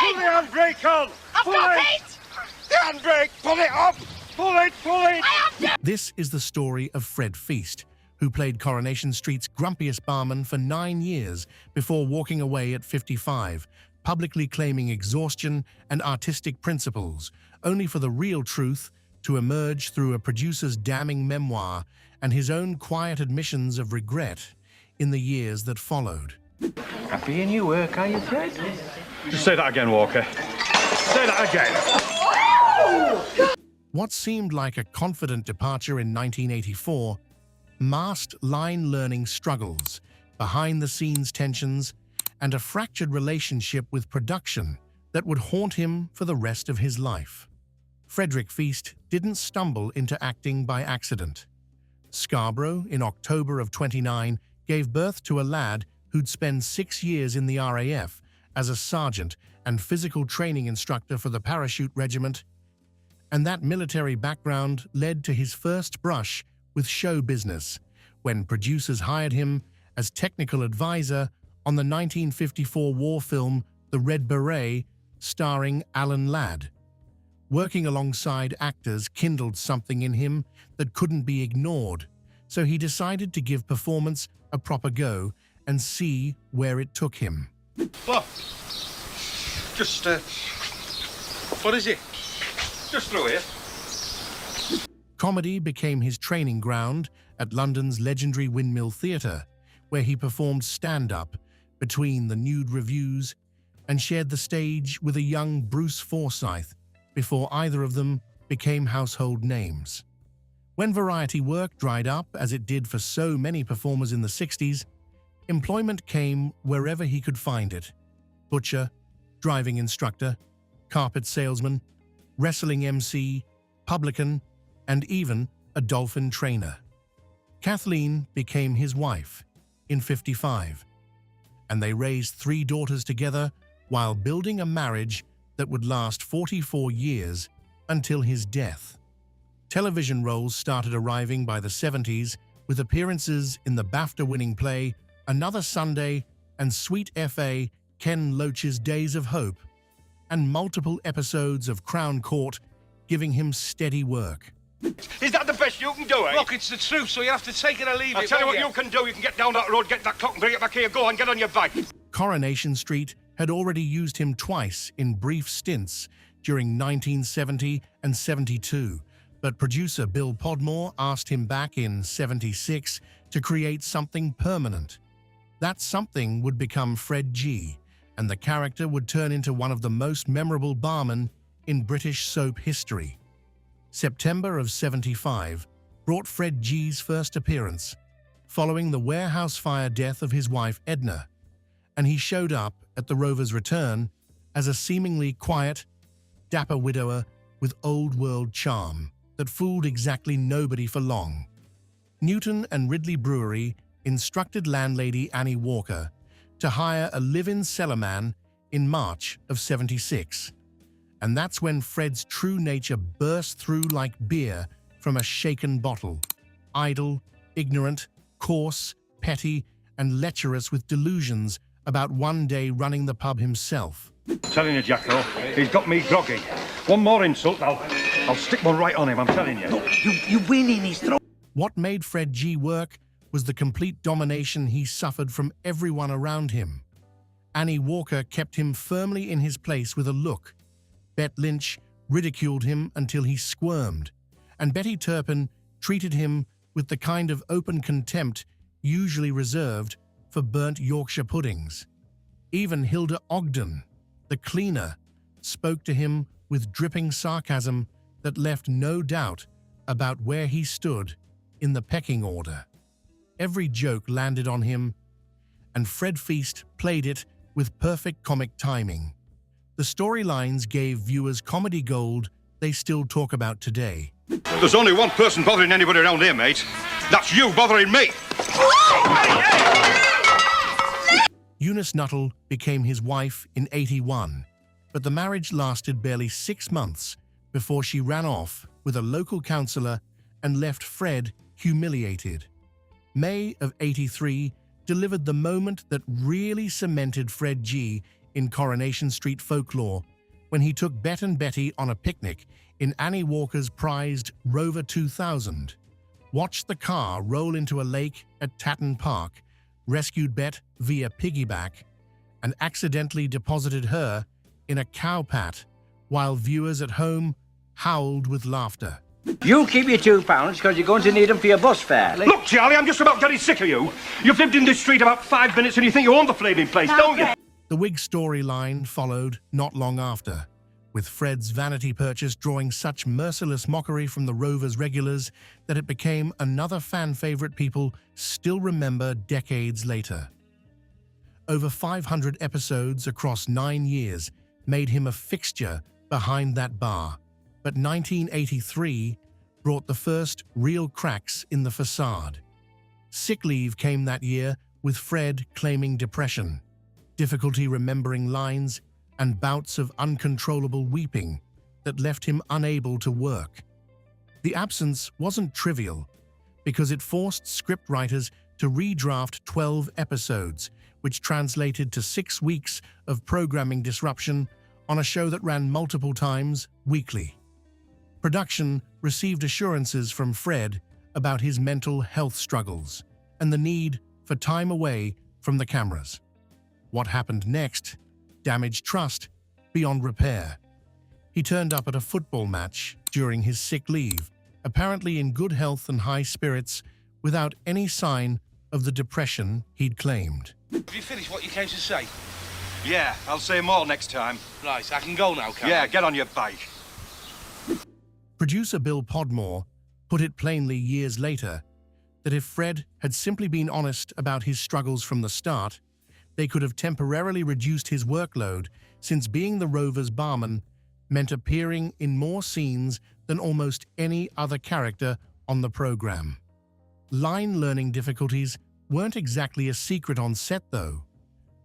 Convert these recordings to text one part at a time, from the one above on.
Pull the handbrake on! I've got it! The handbrake! Pull it up! Pull it! Pull it! I have to! This is the story of Fred Feast, who played Coronation Street's grumpiest barman for 9 years before walking away at 55, publicly claiming exhaustion and artistic principles, only for the real truth to emerge through a producer's damning memoir and his own quiet admissions of regret in the years that followed. Happy in your work, are you, Fred? Just say that again, Walker. Say that again. What seemed like a confident departure in 1984 masked line-learning struggles, behind-the-scenes tensions, and a fractured relationship with production that would haunt him for the rest of his life. Frederick Feast didn't stumble into acting by accident. Scarborough, in October of '29, gave birth to a lad who'd spend 6 years in the RAF as a sergeant and physical training instructor for the parachute regiment, and that military background led to his first brush with show business when producers hired him as technical advisor on the 1954 war film The Red Beret, starring Alan Ladd. Working alongside actors kindled something in him that couldn't be ignored, so he decided to give performance a proper go and see where it took him. Look. Just, what is it? Just through here. Comedy became his training ground at London's legendary Windmill Theatre, where he performed stand-up between the nude reviews and shared the stage with a young Bruce Forsyth before either of them became household names. When variety work dried up, as it did for so many performers in the 60s, employment came wherever he could find it. Butcher, driving instructor, carpet salesman, wrestling MC, publican, and even a dolphin trainer. Kathleen became his wife in '55, and they raised 3 daughters together while building a marriage that would last 44 years until his death. Television roles started arriving by the '70s with appearances in the BAFTA-winning play Another Sunday and Sweet F.A. Ken Loach's Days of Hope, and multiple episodes of Crown Court, giving him steady work. Is that the best you can do, eh? Look, it's the truth, so you have to take it or leave it. I'll tell you what you can do. You can get down that road, get that clock and bring it back here. Go on, get on your bike. Coronation Street had already used him twice in brief stints during 1970 and '72, but producer Bill Podmore asked him back in '76 to create something permanent. That something would become Fred G, and the character would turn into one of the most memorable barmen in British soap history. September of '75 brought Fred G's first appearance, following the warehouse fire death of his wife Edna, and he showed up at the Rover's return as a seemingly quiet, dapper widower with old-world charm that fooled exactly nobody for long. Newton and Ridley Brewery instructed landlady Annie Walker to hire a live-in cellarman in March of '76. And that's when Fred's true nature burst through like beer from a shaken bottle. Idle, ignorant, coarse, petty, and lecherous with delusions about one day running the pub himself. I'm telling you, Jacko, he's got me groggy. One more insult, I'll stick one right on him, I'm telling you. Look, you win in his throat. What made Fred G work was the complete domination he suffered from everyone around him. Annie Walker kept him firmly in his place with a look. Bette Lynch ridiculed him until he squirmed, and Betty Turpin treated him with the kind of open contempt usually reserved for burnt Yorkshire puddings. Even Hilda Ogden, the cleaner, spoke to him with dripping sarcasm that left no doubt about where he stood in the pecking order. Every joke landed on him, and Fred Feast played it with perfect comic timing. The storylines gave viewers comedy gold they still talk about today. There's only one person bothering anybody around here, mate. That's you bothering me. Eunice Nuttall became his wife in '81, but the marriage lasted barely 6 months before she ran off with a local councillor and left Fred humiliated. May of '83 delivered the moment that really cemented Fred G in Coronation Street folklore when he took Bet and Betty on a picnic in Annie Walker's prized Rover 2000, watched the car roll into a lake at Tatton Park, rescued Bet via piggyback, and accidentally deposited her in a cow pat while viewers at home howled with laughter. You keep your £2 because you're going to need them for your bus fare. Look, Charlie, I'm just about getting sick of you. You've lived in this street about 5 minutes and you think you own the flaming place, don't you? The wig storyline followed not long after, with Fred's vanity purchase drawing such merciless mockery from the Rovers regulars that it became another fan favorite people still remember decades later. Over 500 episodes across 9 years made him a fixture behind that bar, but 1983 brought the first real cracks in the facade. Sick leave came that year with Fred claiming depression, difficulty remembering lines, and bouts of uncontrollable weeping that left him unable to work. The absence wasn't trivial, because it forced scriptwriters to redraft 12 episodes, which translated to 6 weeks of programming disruption on a show that ran multiple times weekly. Production received assurances from Fred about his mental health struggles and the need for time away from the cameras. What happened next damaged trust beyond repair. He turned up at a football match during his sick leave, apparently in good health and high spirits, without any sign of the depression he'd claimed. Have you finished what you came to say? Yeah, I'll say more next time. Right, I can go now, can't Yeah, I? get on your bike. Producer Bill Podmore put it plainly years later that if Fred had simply been honest about his struggles from the start, they could have temporarily reduced his workload, since being the Rovers barman meant appearing in more scenes than almost any other character on the program. Line learning difficulties weren't exactly a secret on set, though.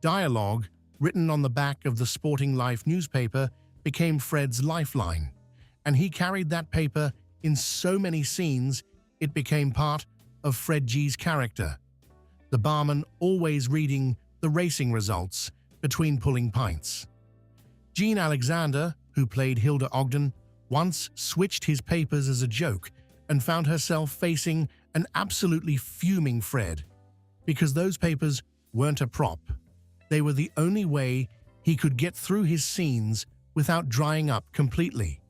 Dialogue, written on the back of the Sporting Life newspaper, became Fred's lifeline, and he carried that paper in so many scenes it became part of Fred G's character, the barman always reading the racing results between pulling pints. Jean Alexander, who played Hilda Ogden, once switched his papers as a joke and found herself facing an absolutely fuming Fred, because those papers weren't a prop. They were the only way he could get through his scenes without drying up completely.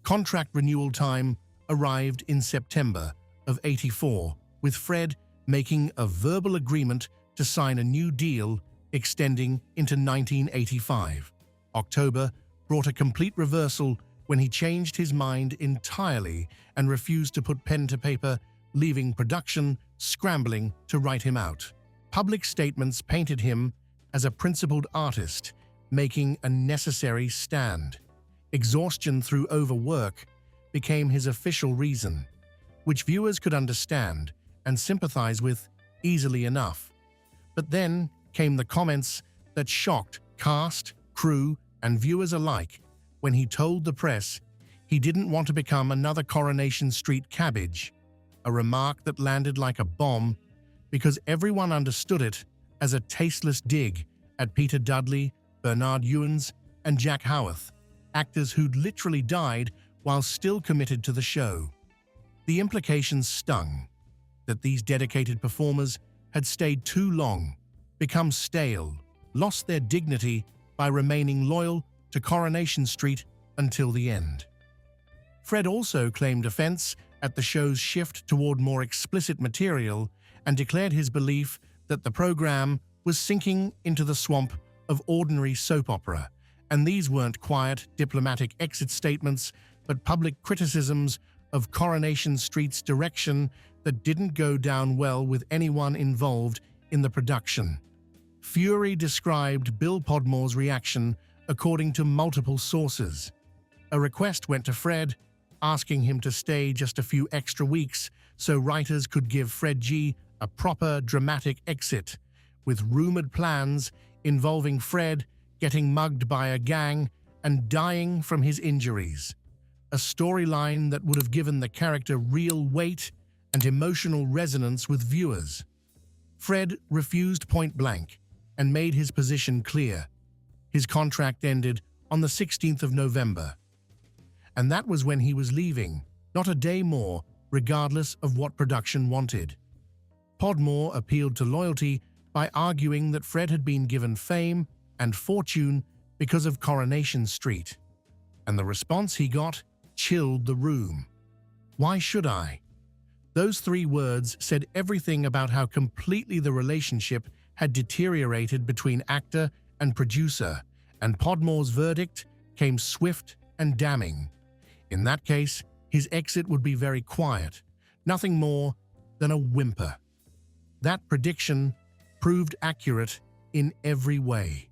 Contract renewal time arrived in September of '84, with Fred making a verbal agreement to sign a new deal extending into 1985. October brought a complete reversal when he changed his mind entirely and refused to put pen to paper, leaving production scrambling to write him out. Public statements painted him as a principled artist, making a necessary stand. Exhaustion through overwork became his official reason, which viewers could understand and sympathize with easily enough. But then came the comments that shocked cast, crew, and viewers alike when he told the press he didn't want to become another Coronation Street cabbage, a remark that landed like a bomb because everyone understood it as a tasteless dig at Peter Dudley, Bernard Ewens, and Jack Howarth, actors who'd literally died while still committed to the show. The implications stung, that these dedicated performers had stayed too long, become stale, lost their dignity by remaining loyal to Coronation Street until the end. Fred also claimed offense at the show's shift toward more explicit material and declared his belief that the program was sinking into the swamp of ordinary soap opera, and these weren't quiet, diplomatic exit statements, but public criticisms of Coronation Street's direction that didn't go down well with anyone involved in the production. Fury described Bill Podmore's reaction according to multiple sources. A request went to Fred, asking him to stay just a few extra weeks so writers could give Fred G a proper dramatic exit, with rumored plans involving Fred getting mugged by a gang and dying from his injuries. A storyline that would have given the character real weight and emotional resonance with viewers. Fred refused point blank and made his position clear. his contract ended on the 16th of November. And that was when he was leaving, not a day more, regardless of what production wanted. Podmore appealed to loyalty by arguing that Fred had been given fame and fortune because of Coronation Street. And the response he got chilled the room. Why should I? Those three words said everything about how completely the relationship had deteriorated between actor and producer, and Podmore's verdict came swift and damning. In that case, his exit would be very quiet, nothing more than a whimper. That prediction proved accurate in every way.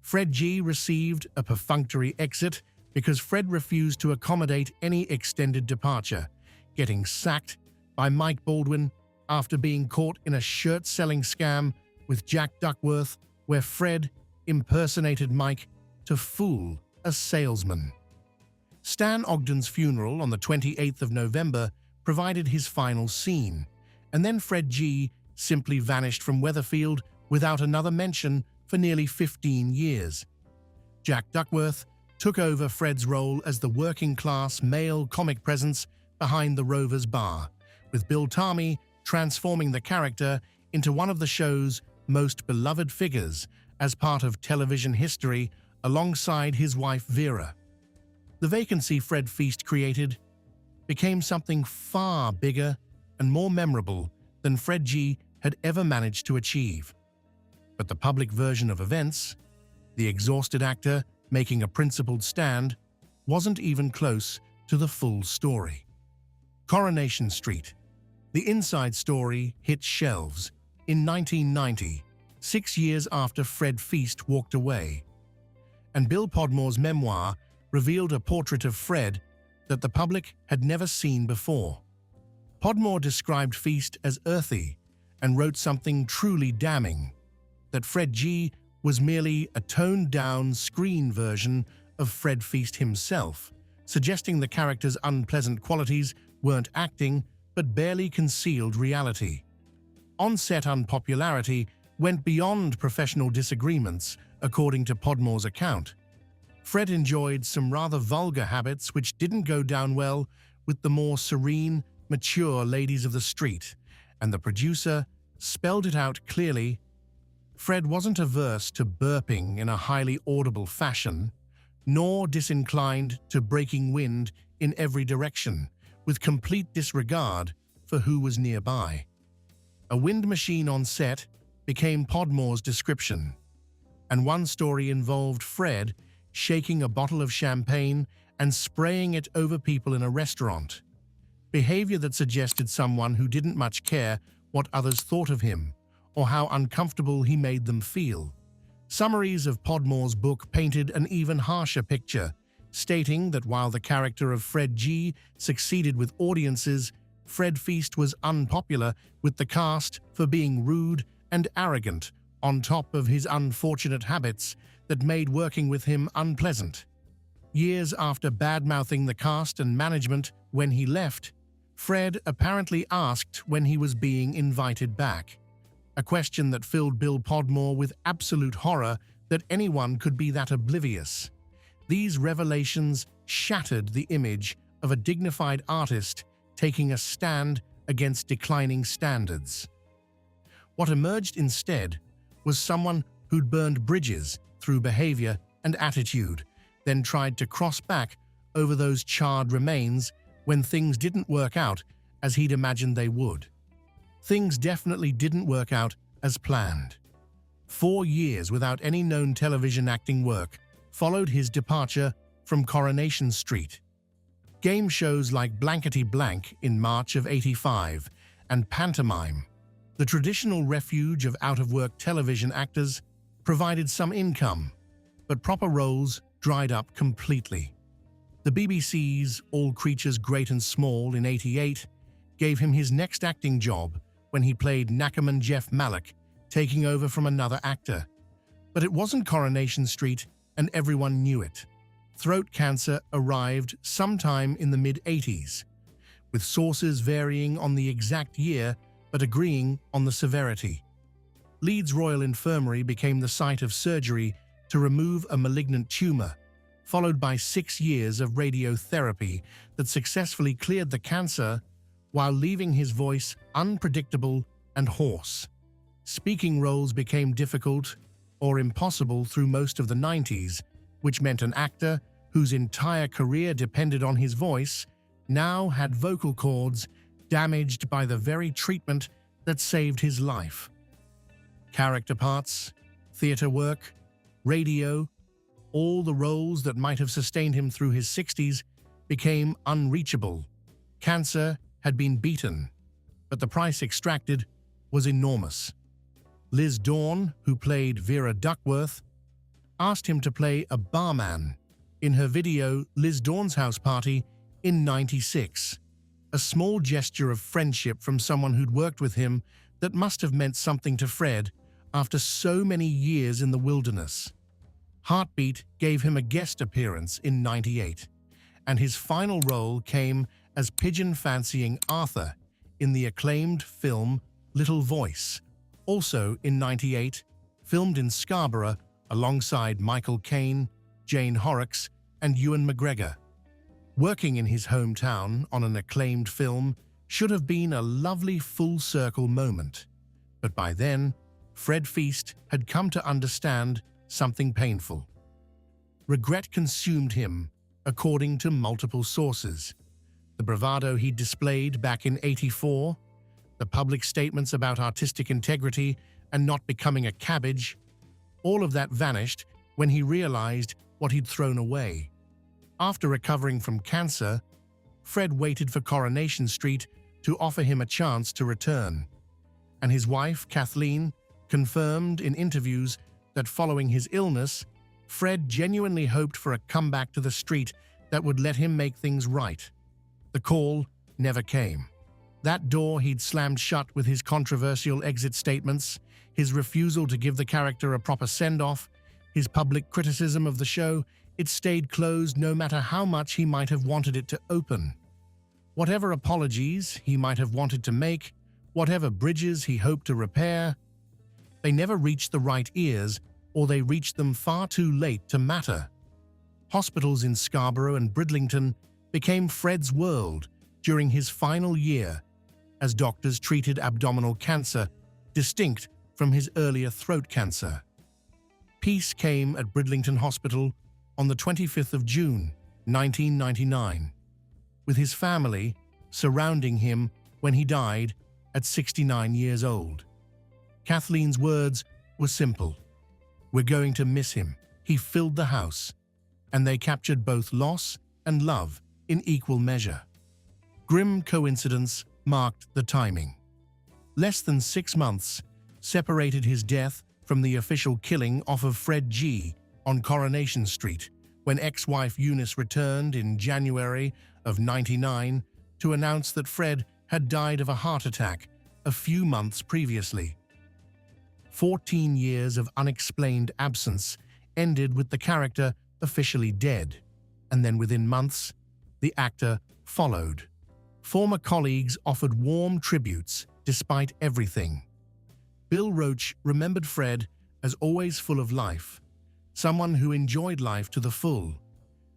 Fred G received a perfunctory exit because Fred refused to accommodate any extended departure, getting sacked by Mike Baldwin after being caught in a shirt-selling scam with Jack Duckworth, where Fred impersonated Mike to fool a salesman. Stan Ogden's funeral on the 28th of November provided his final scene, and then Fred G simply vanished from Weatherfield without another mention for nearly 15 years. Jack Duckworth took over Fred's role as the working-class male comic presence behind the Rover's Bar, with Bill Tarmy transforming the character into one of the show's most beloved figures as part of television history alongside his wife Vera. The vacancy Fred Feast created became something far bigger and more memorable than Fred G had ever managed to achieve. But the public version of events, the exhausted actor making a principled stand, wasn't even close to the full story. Coronation Street. The inside story hit shelves in 1990, 6 years after Fred Feast walked away. And Bill Podmore's memoir revealed a portrait of Fred that the public had never seen before. Podmore described Feast as earthy and wrote something truly damning, that Fred G was merely a toned-down screen version of Fred Feast himself, suggesting the character's unpleasant qualities weren't acting but barely concealed reality. On-set unpopularity went beyond professional disagreements, according to Podmore's account. Fred enjoyed some rather vulgar habits which didn't go down well with the more serene, mature ladies of the street, and the producer spelled it out clearly. Fred wasn't averse to burping in a highly audible fashion, nor disinclined to breaking wind in every direction, with complete disregard for who was nearby. A wind machine on set became Podmore's description, and one story involved Fred shaking a bottle of champagne and spraying it over people in a restaurant, behavior that suggested someone who didn't much care what others thought of him or how uncomfortable he made them feel. Summaries of Podmore's book painted an even harsher picture, stating that while the character of Fred G succeeded with audiences, Fred Feast was unpopular with the cast for being rude and arrogant, on top of his unfortunate habits that made working with him unpleasant. Years after bad-mouthing the cast and management when he left, Fred apparently asked when he was being invited back, a question that filled Bill Podmore with absolute horror that anyone could be that oblivious. These revelations shattered the image of a dignified artist taking a stand against declining standards. What emerged instead was someone who'd burned bridges through behavior and attitude, then tried to cross back over those charred remains when things didn't work out as he'd imagined they would. Things definitely didn't work out as planned. 4 years without any known television acting work followed his departure from Coronation Street. Game shows like Blankety Blank in March of '85 and Pantomime, the traditional refuge of out-of-work television actors, provided some income, but proper roles dried up completely. The BBC's All Creatures Great and Small in '88 gave him his next acting job when he played Knackerman Jeff Malik, taking over from another actor. But it wasn't Coronation Street, and everyone knew it. Throat cancer arrived sometime in the mid-'80s, with sources varying on the exact year but agreeing on the severity. Leeds Royal Infirmary became the site of surgery to remove a malignant tumor, followed by 6 years of radiotherapy that successfully cleared the cancer while leaving his voice unpredictable and hoarse. Speaking roles became difficult or impossible through most of the 90s, which meant an actor whose entire career depended on his voice now had vocal cords damaged by the very treatment that saved his life. Character parts, theater work, radio, all the roles that might have sustained him through his 60s became unreachable. Cancer had been beaten, but the price extracted was enormous. Liz Dawn, who played Vera Duckworth, asked him to play a barman in her video Liz Dawn's House Party in '96, a small gesture of friendship from someone who'd worked with him that must have meant something to Fred after so many years in the wilderness. Heartbeat gave him a guest appearance in '98, and his final role came as pigeon-fancying Arthur in the acclaimed film Little Voice, also in '98, filmed in Scarborough alongside Michael Caine, Jane Horrocks, and Ewan McGregor. Working in his hometown on an acclaimed film should have been a lovely full-circle moment, but by then, Fred Feast had come to understand something painful. Regret consumed him, according to multiple sources. The bravado he displayed back in '84, the public statements about artistic integrity and not becoming a cabbage, all of that vanished when he realized what he'd thrown away. After recovering from cancer, Fred waited for Coronation Street to offer him a chance to return, and his wife, Kathleen, confirmed in interviews that following his illness, Fred genuinely hoped for a comeback to the street that would let him make things right. The call never came. That door he'd slammed shut with his controversial exit statements, his refusal to give the character a proper send-off, his public criticism of the show, it stayed closed no matter how much he might have wanted it to open. Whatever apologies he might have wanted to make, whatever bridges he hoped to repair, they never reached the right ears, or they reached them far too late to matter. Hospitals in Scarborough and Bridlington became Fred's world during his final year, as doctors treated abdominal cancer, distinct from his earlier throat cancer. Peace came at Bridlington Hospital on the 25th of June, 1999, with his family surrounding him when he died at 69 years old. Kathleen's words were simple. "We're going to miss him. He filled the house." And they captured both loss and love in equal measure. Grim coincidence marked the timing. Less than 6 months separated his death from the official killing off of Fred G. on Coronation Street, when ex-wife Eunice returned in January of '99 to announce that Fred had died of a heart attack a few months previously. 14 years of unexplained absence ended with the character officially dead, and then within months, the actor followed. Former colleagues offered warm tributes despite everything. Bill Roach remembered Fred as always full of life, someone who enjoyed life to the full,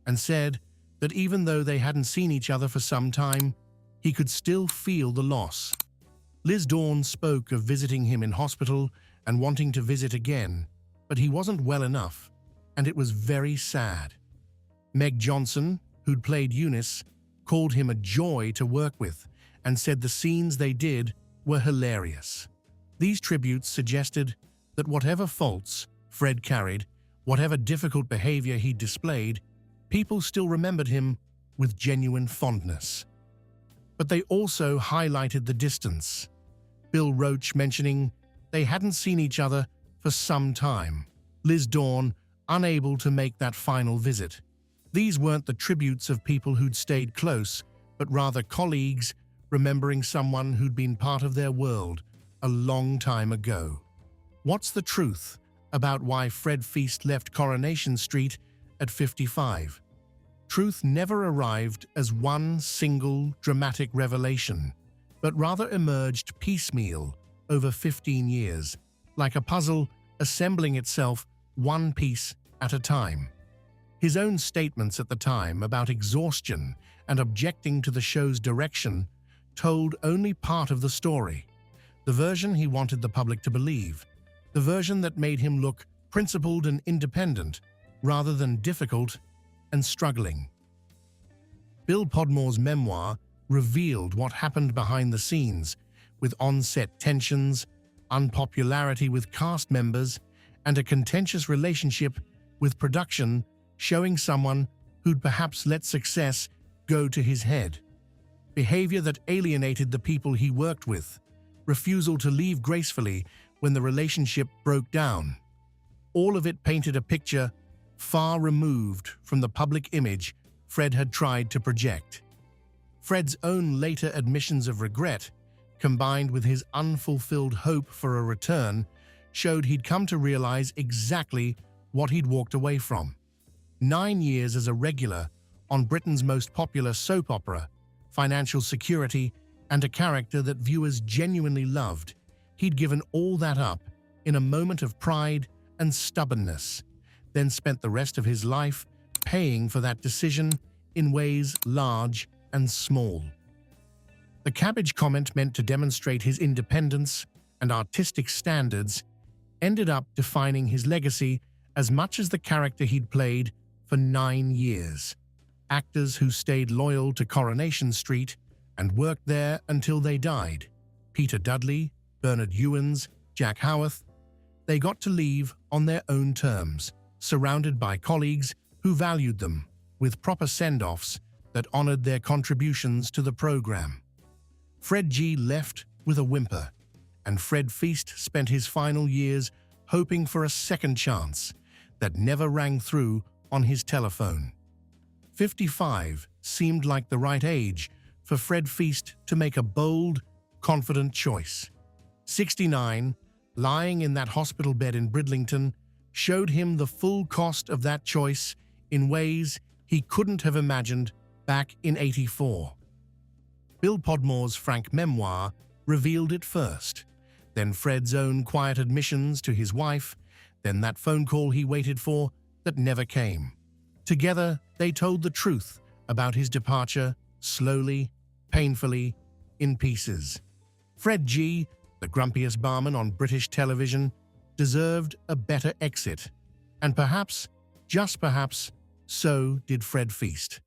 and said that even though they hadn't seen each other for some time, he could still feel the loss. Liz Dawn spoke of visiting him in hospital and wanting to visit again, but he wasn't well enough, and it was very sad. Meg Johnson, who'd played Eunice, called him a joy to work with and said the scenes they did were hilarious. These tributes suggested that whatever faults Fred carried, whatever difficult behavior he displayed, people still remembered him with genuine fondness. But they also highlighted the distance. Bill Roach mentioning they hadn't seen each other for some time. Liz Dawn unable to make that final visit. These weren't the tributes of people who'd stayed close, but rather colleagues remembering someone who'd been part of their world a long time ago. What's the truth about why Fred Feast left Coronation Street at 55? Truth never arrived as one single dramatic revelation, but rather emerged piecemeal over 15 years, like a puzzle assembling itself one piece at a time. His own statements at the time about exhaustion and objecting to the show's direction told only part of the story, the version he wanted the public to believe, the version that made him look principled and independent rather than difficult and struggling. Bill Podmore's memoir revealed what happened behind the scenes, with on-set tensions, unpopularity with cast members, and a contentious relationship with production, showing someone who'd perhaps let success go to his head. Behavior that alienated the people he worked with, refusal to leave gracefully when the relationship broke down. All of it painted a picture far removed from the public image Fred had tried to project. Fred's own later admissions of regret, combined with his unfulfilled hope for a return, showed he'd come to realize exactly what he'd walked away from. 9 years as a regular on Britain's most popular soap opera, financial security, and a character that viewers genuinely loved, he'd given all that up in a moment of pride and stubbornness, then spent the rest of his life paying for that decision in ways large and small. The cabbage comment, meant to demonstrate his independence and artistic standards, ended up defining his legacy as much as the character he'd played for 9 years. Actors who stayed loyal to Coronation Street and worked there until they died, Peter Dudley, Bernard Ewins, Jack Howarth, they got to leave on their own terms, surrounded by colleagues who valued them, with proper send-offs that honored their contributions to the program. Fred G left with a whimper, and Fred Feast spent his final years hoping for a second chance that never rang through on his telephone. 55 seemed like the right age for Fred Feast to make a bold, confident choice. 69, lying in that hospital bed in Bridlington, showed him the full cost of that choice in ways he couldn't have imagined back in '84. Bill Podmore's frank memoir revealed it first, then Fred's own quiet admissions to his wife, then that phone call he waited for that never came. Together, they told the truth about his departure, slowly, painfully, in pieces. Fred G, the grumpiest barman on British television, deserved a better exit. And perhaps, just perhaps, so did Fred Feast.